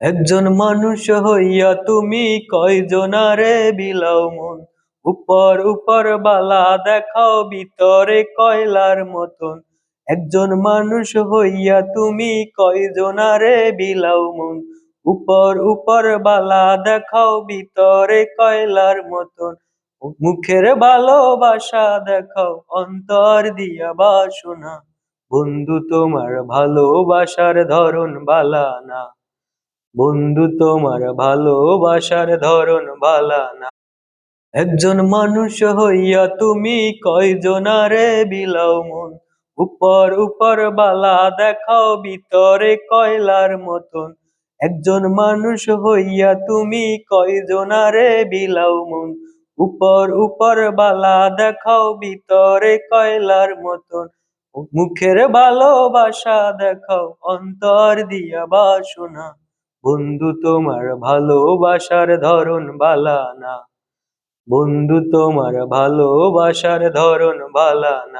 একজন মানুষ হইয়া তুমি কয়জনারে বিলাও মন। উপর উপর বালা দেখাও ভিতরে কয়লার মতন। একজন মানুষ হইয়া তুমি কয়জনারে বিলাও মন। উপর উপর বালা দেখাও ভিতরে কয়লার মতন। মুখের ভালোবাসা দেখাও অন্তর দিয়া বাসনা। বন্ধু তোমার ভালোবাসার ধরন বালা না। বন্ধু তোমার ভালোবাসার ধরন বালা না। একজন মানুষ হইয়া তুমি কয়জনারে বিলাও মন। উপর উপর বালা দেখাও ভিতরে কয়লার মতন। একজন মানুষ হইয়া তুমি কয়জনারে বিলাও মন। উপর উপর বালা দেখাও ভিতরে কয়লার মতন। মুখের ভালোবাসা দেখাও অন্তর দিয়া বাসনা। বন্ধু তোমার ভালোবাসার ধরন বালা না। বন্ধু তোমার ভালোবাসার ধরন বালা না।